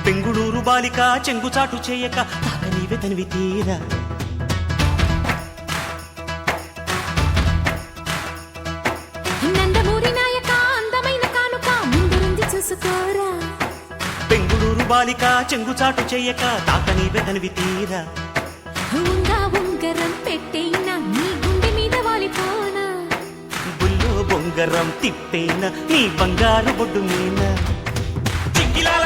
పెంగుళూరు బాలిక చెంగుచాటు చేయక తాక నీవే తనివి తీరా. నందమూరి నాయక అందమైన కానుక ముందుంది చూసుకోరా. పెంగుళూరు బాలిక చెంగుచాటు చేయక తాక నీవే తనివి తీరా. ఉంగా ఉంగరం పెట్టేనా నీ గుండె మీద వాలిపోనా. బుల్లో బొంగరం తిప్పేనా నీ బంగారు బొడ్డు మీన. చిక్కిలాల